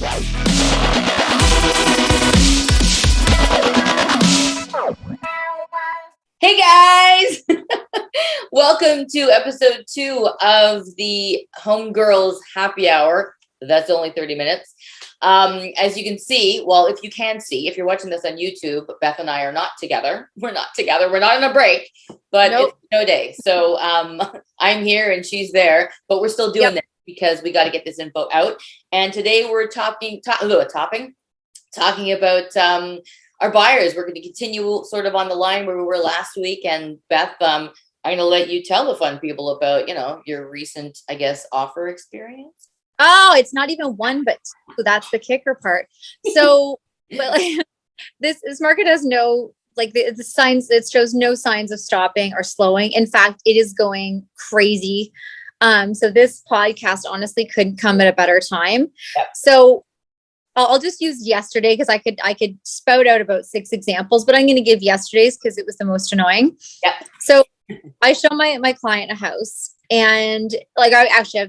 Hey guys! Welcome to episode 2 of the HomeGirls Happy Hour. That's only 30 minutes. As you can see, well, if you can see, if you're watching this on YouTube, Beth and I are not together. We're not together. We're not on a break, but It's no day. So I'm here and she's there, but we're still doing this because we got to get this info out. And today we're talking about our buyers. We're going to continue sort of on the line where we were last week. And Beth, I'm going to let you tell the fun people about, your recent, I guess, offer experience. Oh, it's not even one, but two. That's the kicker part. So, well, this market has no, like the signs, it shows no signs of stopping or slowing. In fact, it is going crazy. So this podcast honestly couldn't come at a better time. Yep. So I'll just use yesterday because I could spout out about 6 examples, but I'm going to give yesterday's because it was the most annoying. Yep. So I show my client a house, and like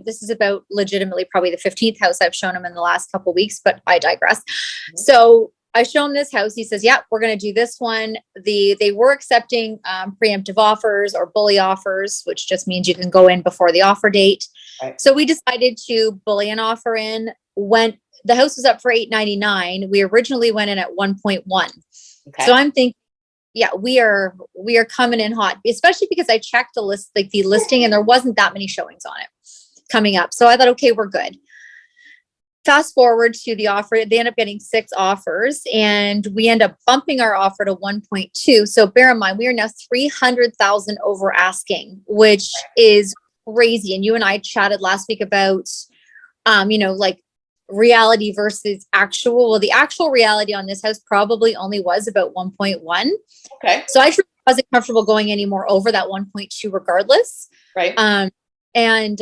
this is about legitimately probably the 15th house I've shown him in the last couple of weeks, but I digress. Mm-hmm. So I show him this house. He says, "Yeah, we're going to do this one." They were accepting preemptive offers or bully offers, which just means you can go in before the offer date. Right. So we decided to bully an offer in. When the house was up for $899, we originally went in at 1.1. Okay. So I'm thinking, yeah, we are coming in hot, especially because I checked the listing, and there wasn't that many showings on it coming up. So I thought, okay, we're good. Fast forward to the offer, they end up getting 6 offers, and we end up bumping our offer to 1.2. So bear in mind, we are now 300,000 over asking, which is crazy. And you and I chatted last week about, reality versus actual. Well, the actual reality on this house probably only was about 1.1. Okay. So I wasn't comfortable going any more over that 1.2 regardless. Right. And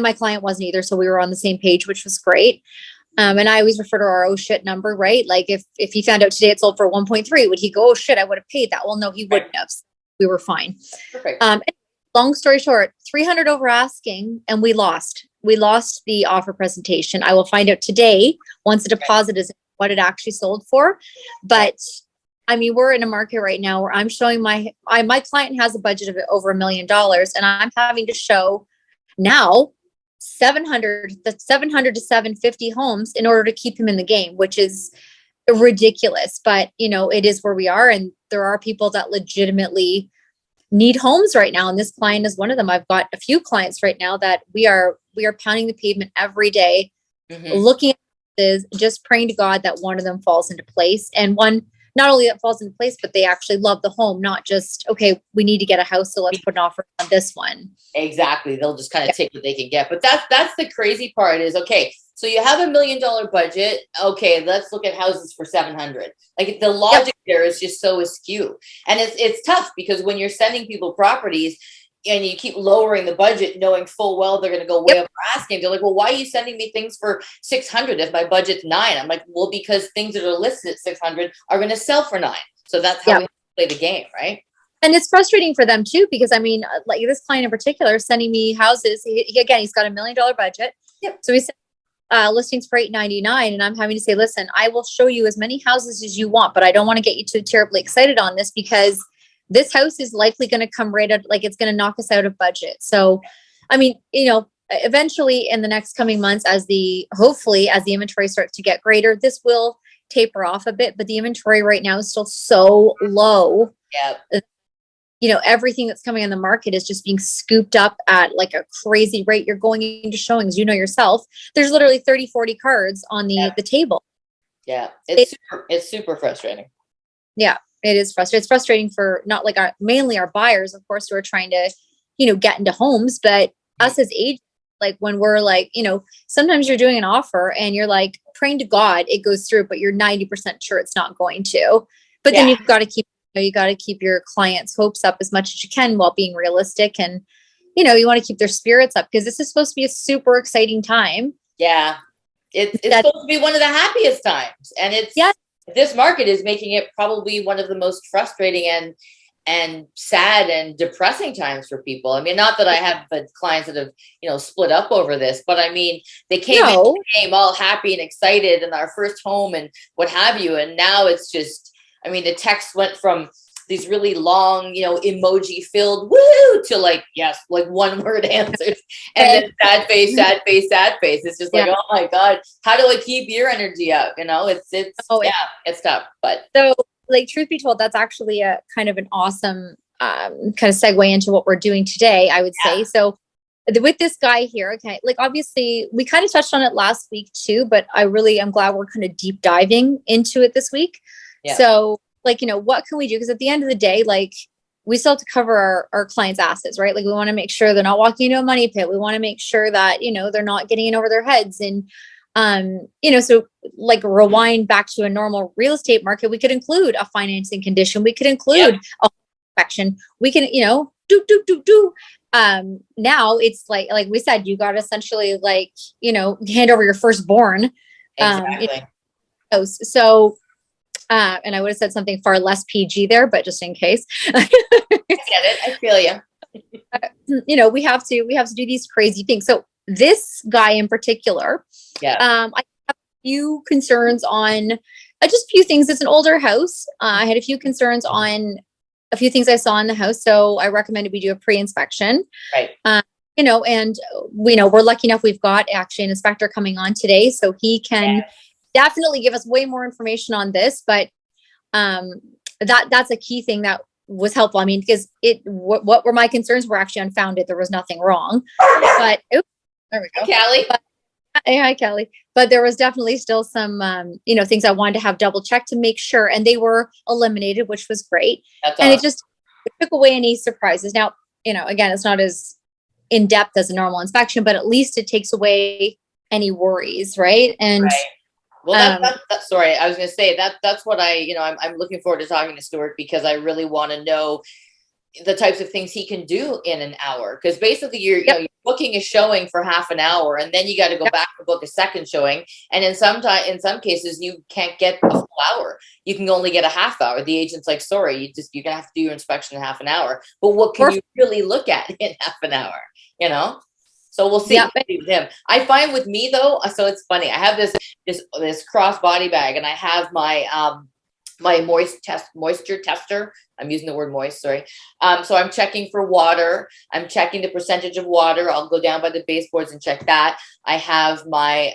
my client wasn't either. So we were on the same page, which was great. And I always refer to our oh shit number, right? Like if he found out today it sold for 1.3, would he go, oh shit, I would have paid that? Well, no, he wouldn't have. We were fine. Perfect. Long story short, 300 over asking, and we lost. We lost the offer presentation. I will find out today once the deposit is what it actually sold for. But I mean, we're in a market right now where I'm showing my client has a budget of over $1 million, and I'm having to show now 700 to 750 homes in order to keep him in the game, which is ridiculous. But it is where we are, and there are people that legitimately need homes right now. And this client is one of them. I've got a few clients right now that we are pounding the pavement every day, looking at this, just praying to God that one of them falls into place. And one, not only that falls into place, but they actually love the home, not just, okay, we need to get a house, so let's put an offer on this one. Exactly. They'll just kind of take what they can get. But that's the crazy part is, okay, so you have $1 million budget. Okay, let's look at houses for 700. Like the logic there is just so askew. And it's tough because when you're sending people properties and you keep lowering the budget, knowing full well they're going to go way up asking, they're like, well, why are you sending me things for 600 if my budget's 9? I'm like, well, because things that are listed at 600 are going to sell for 9. So that's how we play the game, right? And it's frustrating for them too, because I mean, like this client in particular is sending me houses. He's got $1 million budget. Yep. So he sent listings for $899, and I'm having to say, listen, I will show you as many houses as you want, but I don't want to get you too terribly excited on this because this house is likely going to come right out, like it's going to knock us out of budget. So, I mean, eventually in the next coming months, hopefully as the inventory starts to get greater, this will taper off a bit, but the inventory right now is still so low. Yeah. Everything that's coming on the market is just being scooped up at like a crazy rate. You're going into showings, yourself. There's literally 30, 40 cards on the table. Yeah. It's super frustrating. Yeah, it is frustrating. It's frustrating for not like mainly our buyers, of course, who are trying to, get into homes, but us as agents, like when we're like, sometimes you're doing an offer and you're like praying to God it goes through, but you're 90% sure it's not going to. But then you've got to keep your clients' hopes up as much as you can while being realistic. And, you want to keep their spirits up because this is supposed to be a super exciting time. Yeah. It's supposed to be one of the happiest times. And this market is making it probably one of the most frustrating and sad and depressing times for people. I mean, not that I have clients that have, split up over this, but I mean, they came all happy and excited in our first home and what have you. And now it's just, I mean, the text went from these really long, emoji filled woo to like, yes, like one word answers. And then sad face, sad face, sad face. It's just like, oh my God, how do I keep your energy up? It's tough. But so, like, truth be told, that's actually a kind of an awesome kind of segue into what we're doing today, I would say. So with this guy here, okay, like obviously we kind of touched on it last week too, but I'm glad we're kind of deep diving into it this week. Yeah. So like, what can we do? Because at the end of the day, like, we still have to cover our clients' assets, right? Like, we want to make sure they're not walking into a money pit. We want to make sure that, they're not getting in over their heads. And, so like rewind back to a normal real estate market, we could include a financing condition. We could include a inspection. We can, now it's like we said, you got to essentially like, hand over your firstborn. Exactly. So, and I would have said something far less PG there, but just in case. I get it. I feel you. We have to do these crazy things. So this guy in particular, I have a few concerns on just a few things. It's an older house. I had a few concerns on a few things I saw in the house. So I recommended we do a pre-inspection. Right. And we're lucky enough. We've got actually an inspector coming on today, so he can definitely give us way more information on this, but that's a key thing that was helpful. I mean, because what were my concerns were actually unfounded. There was nothing wrong, but there we go. Kelly. Hi, Kelly. But there was definitely still some, things I wanted to have double checked to make sure, and they were eliminated, which was great. That's and awesome. It took away any surprises. Now, again, it's not as in depth as a normal inspection, but at least it takes away any worries, right? And well, that's sorry. I was going to say that's what I'm looking forward to talking to Stuart, because I really want to know the types of things he can do in an hour. Because basically you're booking a showing for half an hour, and then you got to go back and book a second showing. And in some cases you can't get a full hour. You can only get a half hour. The agent's like, sorry, you're gonna have to do your inspection in half an hour. But what can you really look at in half an hour? So we'll see with him. I find with me though, so it's funny. I have this cross body bag, and I have my my moisture tester. I'm using the word moist, sorry. So I'm checking for water. I'm checking the percentage of water. I'll go down by the baseboards and check that. I have my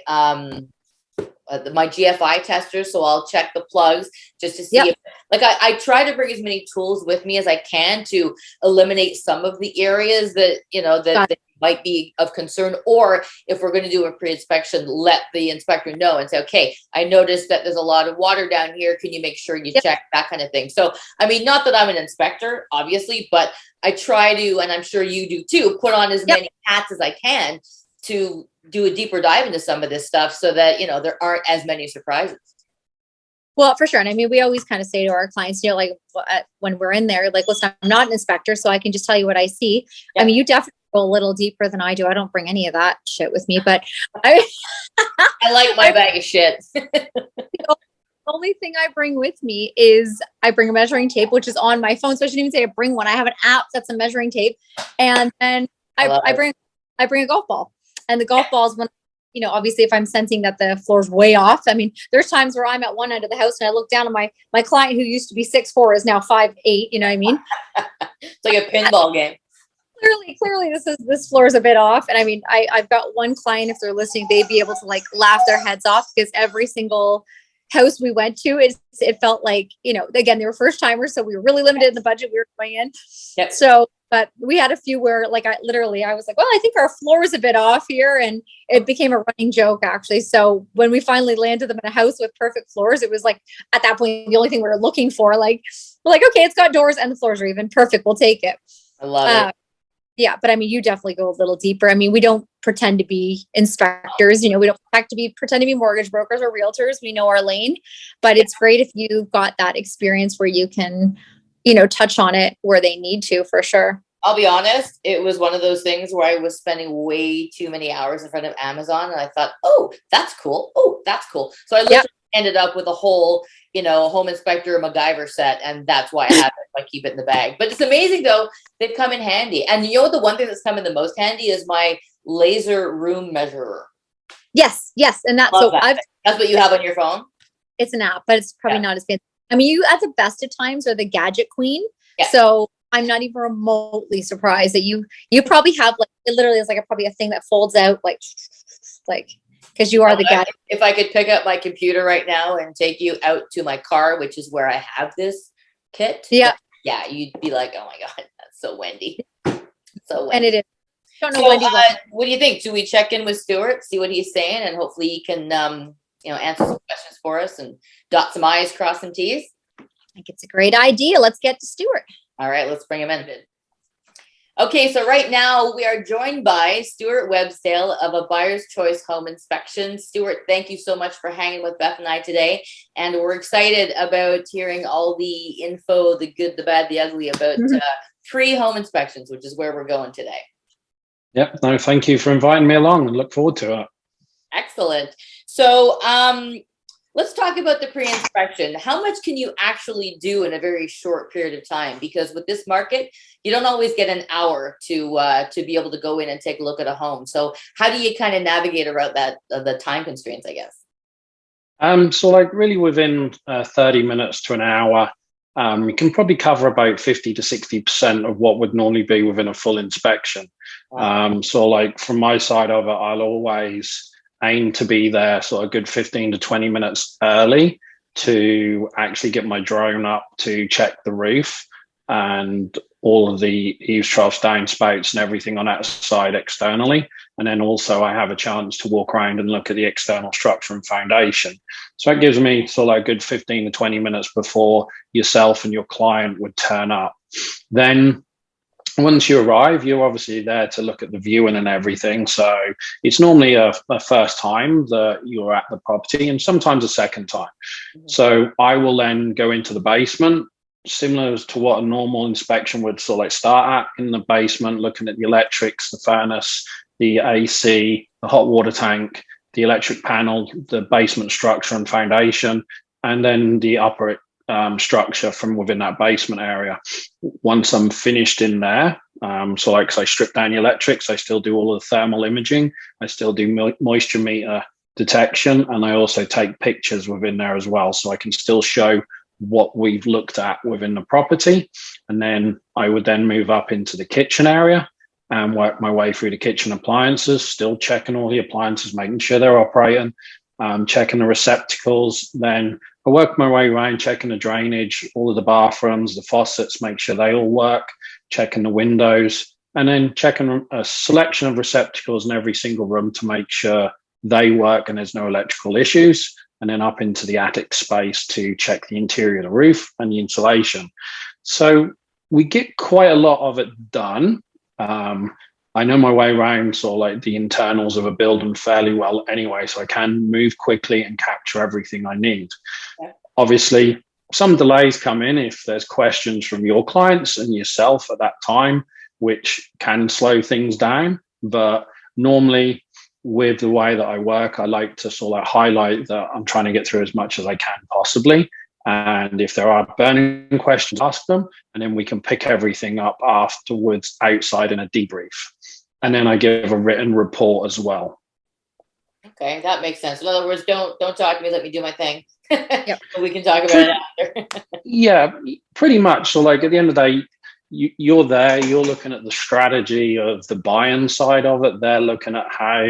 my GFI tester, so I'll check the plugs just to see if, like, I try to bring as many tools with me as I can to eliminate some of the areas that that might be of concern, or if we're going to do a pre-inspection, let the inspector know and say, okay, I noticed that there's a lot of water down here. Can you make sure you check that kind of thing? So, I mean, not that I'm an inspector, obviously, but I try to, and I'm sure you do too, put on as many hats as I can to do a deeper dive into some of this stuff so that, there aren't as many surprises. Well, for sure. And I mean, we always kind of say to our clients, when we're in there, like, listen, I'm not an inspector, so I can just tell you what I see. I mean, you definitely go a little deeper than I do. I don't bring any of that shit with me, but I like my bag of shit. The only thing I bring with me is I bring a measuring tape, which is on my phone. So I shouldn't even say I bring one. I have an app that's a measuring tape. And then I bring a golf ball, and the golf balls, when, obviously if I'm sensing that the floor's way off, I mean, there's times where I'm at one end of the house and I look down and my client, who used to be 6'4", is now 5'8", you know what I mean? It's like a pinball game. Clearly this floor is a bit off. And I mean, I've got one client, if they're listening, they'd be able to like laugh their heads off, because every single house we went to, it felt like, again, they were first timers. So we were really limited in the budget we were going in. Yep. So, but we had a few where like, I was like, well, I think our floor is a bit off here. And it became a running joke, actually. So when we finally landed them in a house with perfect floors, it was like, at that point, the only thing we were looking for, like, we're like, okay, it's got doors and the floors are even perfect. We'll take it. I love it. Yeah. But I mean, you definitely go a little deeper. I mean, we don't pretend to be inspectors, we don't pretend to be mortgage brokers or realtors. We know our lane, but it's great if you've got that experience where you can, touch on it where they need to, for sure. I'll be honest, it was one of those things where I was spending way too many hours in front of Amazon, and I thought, oh, that's cool. Oh, that's cool. So I literally ended up with a whole, home inspector MacGyver set, and that's why I have it. I keep it in the bag. But it's amazing though; they've come in handy. And you know what? The one thing that's come in the most handy is my laser room measurer. Yes, and that's that's what you have on your phone. It's an app, but it's probably not as fancy. I mean, you at the best of times are the gadget queen. Yeah. So I'm not even remotely surprised that you probably have like, it literally is like probably a thing that folds out like because you are the gadget. If I could pick up my computer right now and take you out to my car, which is where I have this kit. Yeah. Yeah, you'd be like, oh my God, that's so Wendy. And it is. Don't know what do you think? Do we check in with Stuart, see what he's saying, and hopefully he can answer some questions for us and dot some I's, cross some T's? I think it's a great idea. Let's get to Stuart. All right, let's bring him in. Okay, so right now we are joined by Stuart Websdale of A Buyer's Choice Home Inspection. Stuart, thank you so much for hanging with Beth and I today. And we're excited about hearing all the info, the good, the bad, the ugly about pre-home inspections, which is where we're going today. Yep. No, thank you for inviting me along and look forward to it. Excellent. So let's talk about the pre-inspection. How much can you actually do in a very short period of time? Because with this market, you don't always get an hour to be able to go in and take a look at a home. So how do you kind of navigate around that, the time constraints, I guess? So like really within 30 minutes to an hour, you can probably cover about 50 to 60% of what would normally be within a full inspection. Wow. So like from my side of it, I'll always aim to be there sort of good 15 to 20 minutes early to actually get my drone up to check the roof and all of the eaves troughs, downspouts and everything on that side externally. And then also I have a chance to walk around and look at the external structure and foundation. So that gives me sort of like a good 15 to 20 minutes before yourself and your client would turn up. Then once you arrive, you're obviously there to look at the viewing and everything. So it's normally a first time that you're at the property and sometimes a second time. Mm-hmm. So I will then go into the basement, similar to what a normal inspection would sort of like start at in the basement, looking at the electrics, the furnace, the AC, the hot water tank, the electric panel, the basement structure and foundation, and then the upper structure from within that basement area. Once I'm finished in there, so like I strip down the electrics, I still do all of the thermal imaging, I still do moisture meter detection, and I also take pictures within there as well, so I can still show what we've looked at within the property. And then I would then move up into the kitchen area and work my way through the kitchen appliances, still checking all the appliances, making sure they're operating, checking the receptacles. Then I work my way around, checking the drainage, all of the bathrooms, the faucets, make sure they all work, checking the windows, and then checking a selection of receptacles in every single room to make sure they work and there's no electrical issues. And then up into the attic space to check the interior of the roof and the insulation. So we get quite a lot of it done. I know my way around sort of like the internals of a building fairly well anyway, so I can move quickly and capture everything I need. Yeah. Obviously, some delays come in if there's questions from your clients and yourself at that time, which can slow things down. But normally, with the way that I work, I like to sort of like highlight that I'm trying to get through as much as I can possibly. And if there are burning questions, ask them, and then we can pick everything up afterwards outside in a debrief. And then I give a written report as well. Okay, that makes sense. In other words, don't talk to me, let me do my thing. Yep. We can talk about it after. Yeah, pretty much. So like at the end of the day, you're there, you're looking at the strategy of the buy-in side of it. They're looking at how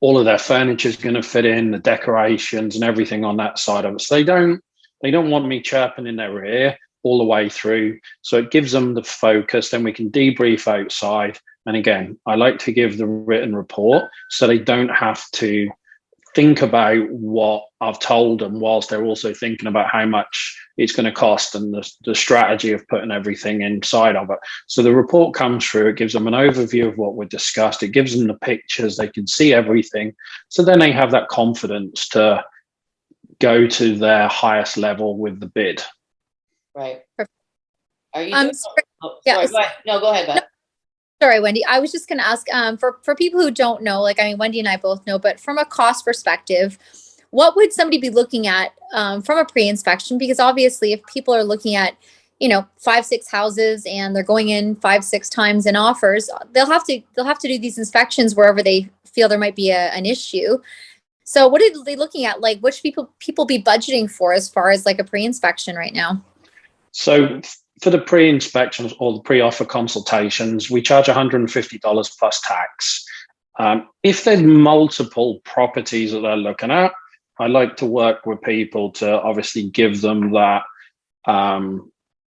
all of their furniture is going to fit in, the decorations and everything on that side of it. So they don't want me chirping in their ear all the way through. So it gives them the focus. Then we can debrief outside. And again, I like to give the written report so they don't have to think about what I've told them whilst they're also thinking about how much it's going to cost and the strategy of putting everything inside of it. So the report comes through, it gives them an overview of what we discussed, it gives them the pictures, they can see everything. So then they have that confidence to go to their highest level with the bid. Right. Are you sorry. Yeah. Sorry, go ahead, Beth. No. Sorry, Wendy. I was just going to ask for people who don't know, like, I mean, Wendy and I both know, but from a cost perspective, what would somebody be looking at from a pre-inspection? Because obviously if people are looking at, 5-6 houses and they're going in 5-6 times in offers, they'll have to do these inspections wherever they feel there might be an issue. So what are they looking at? Like, what should people be budgeting for as far as like a pre-inspection right now? So for the pre-inspections or the pre-offer consultations, we charge $150 plus tax. If there's multiple properties that they're looking at, I like to work with people to obviously give them that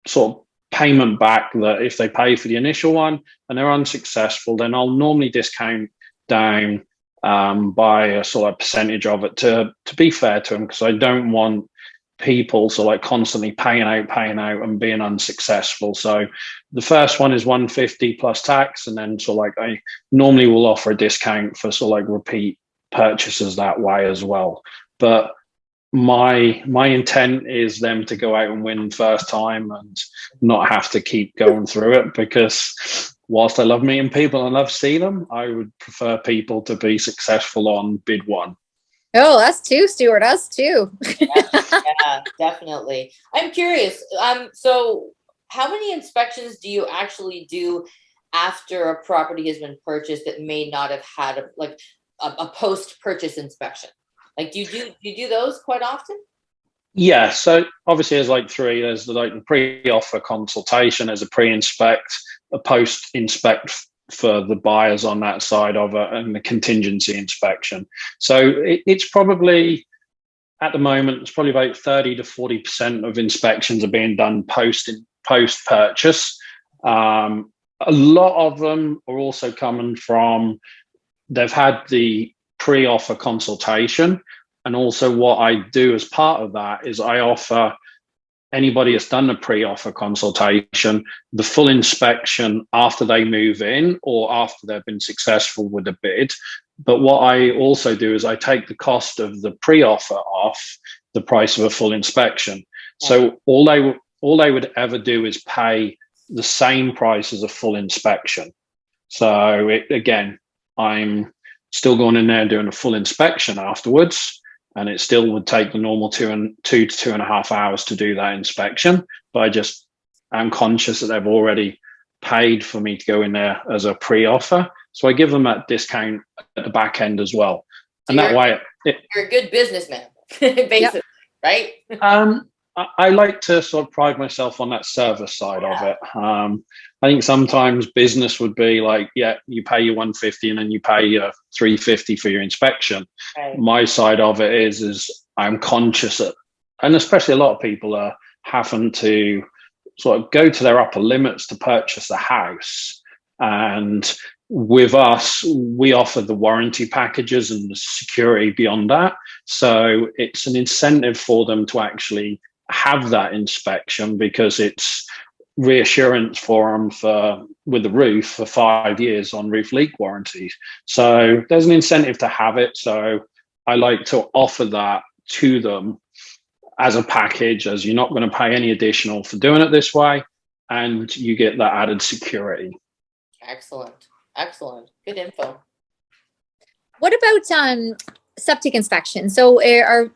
sort of payment back, that if they pay for the initial one and they're unsuccessful, then I'll normally discount down by a sort of percentage of it to be fair to them, because I don't want people constantly paying out and being unsuccessful. So the first one is $150 plus tax, and then I normally will offer a discount for repeat purchases that way as well. But my intent is them to go out and win first time and not have to keep going through it, because whilst I love meeting people and love seeing them, I would prefer people to be successful on bid one. Oh, us too, Stuart. Us too. Yeah, definitely. I'm curious. So how many inspections do you actually do after a property has been purchased that may not have had a post-purchase inspection? Like, do you do those quite often? Yeah. So obviously there's three. There's the pre-offer consultation, there's a pre-inspect, a post-inspect for the buyers on that side of it, and the contingency inspection. So it's probably, at the moment, it's probably about 30 to 40% of inspections are being done post-purchase. A lot of them are also coming from, they've had the pre-offer consultation. And also what I do as part of that is I offer anybody that's done the pre-offer consultation the full inspection after they move in or after they've been successful with a bid. But what I also do is I take the cost of the pre-offer off the price of a full inspection. So all they would ever do is pay the same price as a full inspection. So again, I'm still going in there and doing a full inspection afterwards, and it still would take the normal 2 to 2.5 hours to do that inspection. But I'm conscious that they've already paid for me to go in there as a pre-offer. So I give them that discount at the back end as well. So and that way... You're a good businessman, basically, right? I like to sort of pride myself on that service side of it. I think sometimes business would be you pay your $150 and then you pay your $350 for your inspection. Right. My side of it is I'm conscious that, and especially a lot of people are having to sort of go to their upper limits to purchase a house. And with us, we offer the warranty packages and the security beyond that. So it's an incentive for them to actually have that inspection, because it's reassurance for them with the roof for 5 years on roof leak warranties. So there's an incentive to have it. So I like to offer that to them as a package, as you're not going to pay any additional for doing it this way, and you get that added security. Excellent. Good info. What about septic inspection? So are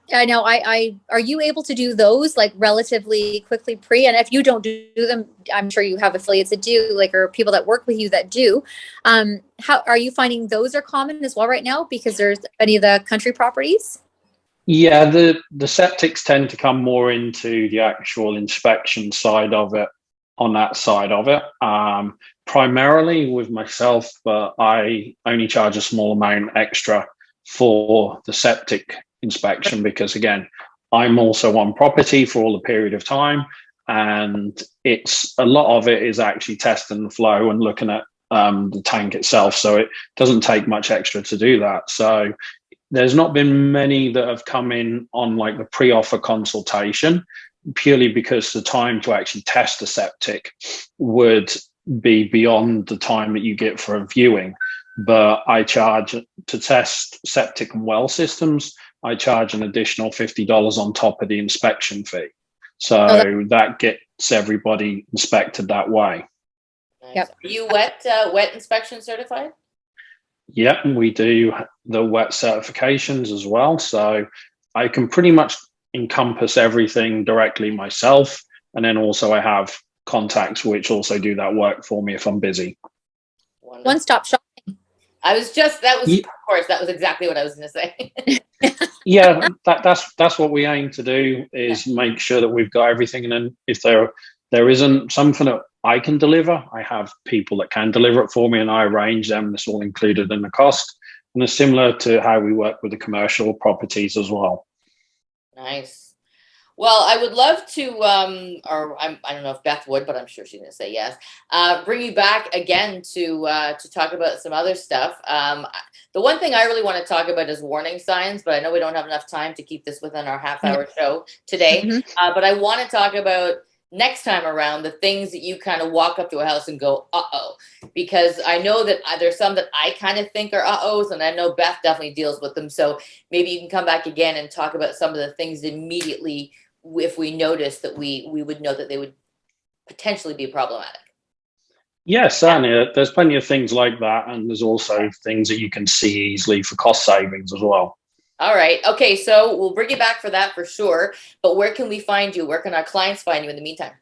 you able to do those relatively quickly pre? And if you don't do them, I'm sure you have affiliates that do, or people that work with you that do. How are you finding those are common as well right now, because there's any of the country properties? Yeah, the septics tend to come more into the actual inspection side of it, on that side of it. Primarily with myself, but I only charge a small amount extra for the septic inspection, because again, I'm also on property for all the period of time, and it's a lot of it is actually testing the flow and looking at the tank itself. So it doesn't take much extra to do that. So there's not been many that have come in on the pre-offer consultation, purely because the time to actually test a septic would be beyond the time that you get for a viewing. But I charge to test septic and well systems, I charge an additional $50 on top of the inspection fee. So that gets everybody inspected that way. Nice. Yep. Are you wet inspection certified? Yep, we do the wet certifications as well. So I can pretty much encompass everything directly myself. And then also I have contacts which also do that work for me if I'm busy. One-stop shopping. Of course, that was exactly what I was going to say. Yeah, that's what we aim to do, is make sure that we've got everything. And then if there isn't something that I can deliver, I have people that can deliver it for me, and I arrange them. That's all included in the cost. And it's similar to how we work with the commercial properties as well. Nice. Well, I would love to, I don't know if Beth would, but I'm sure she's going to say yes. Bring you back again to talk about some other stuff. The one thing I really want to talk about is warning signs, but I know we don't have enough time to keep this within our half-hour show today. Mm-hmm. But I want to talk about next time around the things that you kind of walk up to a house and go, uh-oh, because I know that there's some that I kind of think are uh-ohs, and I know Beth definitely deals with them. So maybe you can come back again and talk about some of the things immediately if we notice that we would know that they would potentially be problematic. Yes, certainly. There's plenty of things like that. And there's also things that you can see easily for cost savings as well. All right. Okay. So we'll bring you back for that for sure. But where can we find you? Where can our clients find you in the meantime?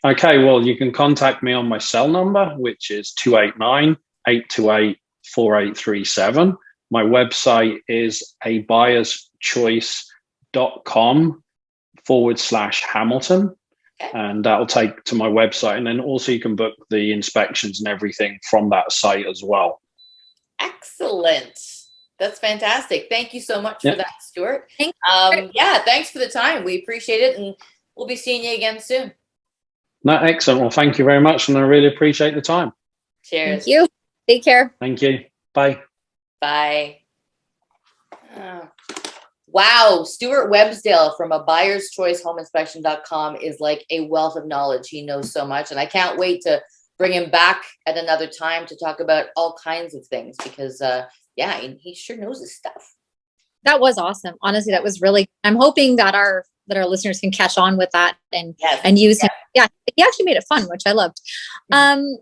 Okay. Well, you can contact me on my cell number, which is 289-828-4837. My website is abuyer'schoice.com/Hamilton. Okay. And that'll take to my website. And then also you can book the inspections and everything from that site as well. Excellent. That's fantastic. Thank you so much for that, Stuart. Thanks for the time. We appreciate it. And we'll be seeing you again soon. No, excellent. Well, thank you very much. And I really appreciate the time. Cheers. Thank you. Take care. Thank you. Bye. Bye. Wow, Stuart Websdale from abuyer'schoicehomeinspection.com is like a wealth of knowledge. He knows so much, and I can't wait to bring him back at another time to talk about all kinds of things because, he sure knows his stuff. That was awesome. Honestly, that was really. I'm hoping that our listeners can catch on with that and use him. Yeah, he actually made it fun, which I loved. Mm-hmm.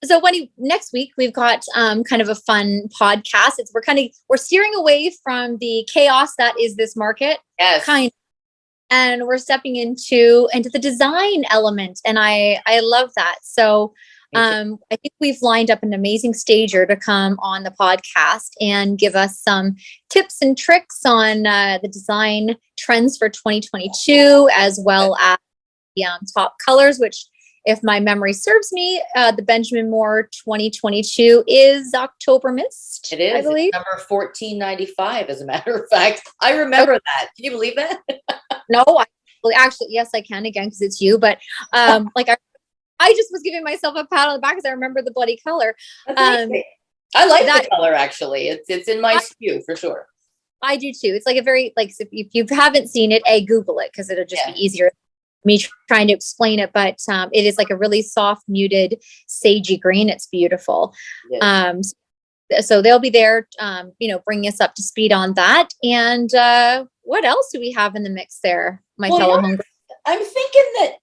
So next week we've got kind of a fun podcast. We're steering away from the chaos that is this market, and we're stepping into the design element, and I love that. So I think we've lined up an amazing stager to come on the podcast and give us some tips and tricks on the design trends for 2022, as well as the top colors, which, if my memory serves me, the Benjamin Moore 2022 is October Mist. It is. I believe. It's number 1495, as a matter of fact. I remember that. Can you believe that? No, actually, yes, I can again because it's you. But I just was giving myself a pat on the back because I remember the bloody color. I like that color, actually. It's in my SKU for sure. I do too. It's like a very, if you haven't seen it, Google it because it'll just be easier. Me trying to explain it, but it is like a really soft, muted, sagey green. It's beautiful. Yes. So they'll be there, bringing us up to speed on that. And what else do we have in the mix there, fellow homegirl? I'm thinking that,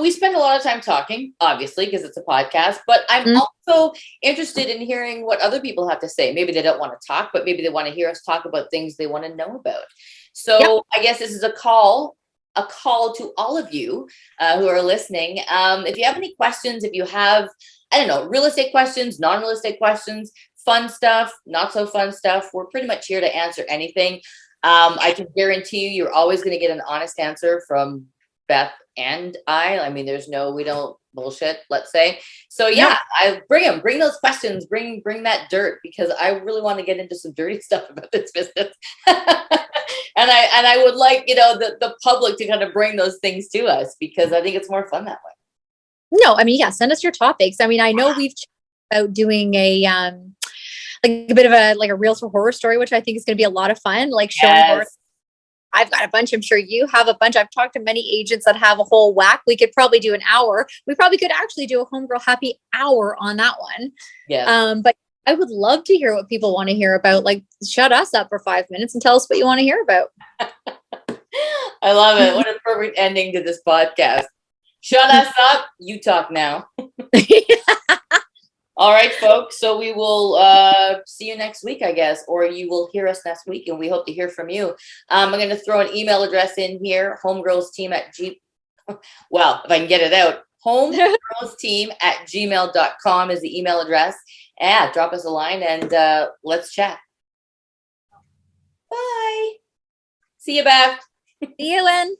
we spend a lot of time talking, obviously, because it's a podcast, but I'm also interested in hearing what other people have to say. Maybe they don't want to talk, but maybe they want to hear us talk about things they want to know about. So I guess this is a call to all of you who are listening. If you have any questions, if you have, real estate questions, non-real estate questions, fun stuff, not so fun stuff, we're pretty much here to answer anything. I can guarantee you're always going to get an honest answer from Beth and I mean, we don't bullshit, let's say. So I bring those questions, bring that dirt, because I really want to get into some dirty stuff about this business. And I would like, the public to kind of bring those things to us, because I think it's more fun that way. No, send us your topics. I know we've talked about doing a bit of a realtor horror story, which I think is going to be a lot of fun. Showing horror. I've got a bunch. I'm sure you have a bunch. I've talked to many agents that have a whole whack. We could probably do an hour. We probably could actually do a homegirl happy hour on that one. Yeah. But I would love to hear what people want to hear about. Shut us up for 5 minutes and tell us what you want to hear about. I love it. What a perfect ending to this podcast. Shut us up. You talk now. All right, folks. So we will see you next week, I guess, or you will hear us next week, and we hope to hear from you. I'm going to throw an email address in here, well, if I can get it out, homegirlsteam@gmail.com is the email address. Yeah, drop us a line and let's chat. Bye. See you, Beth. See you, Lynn.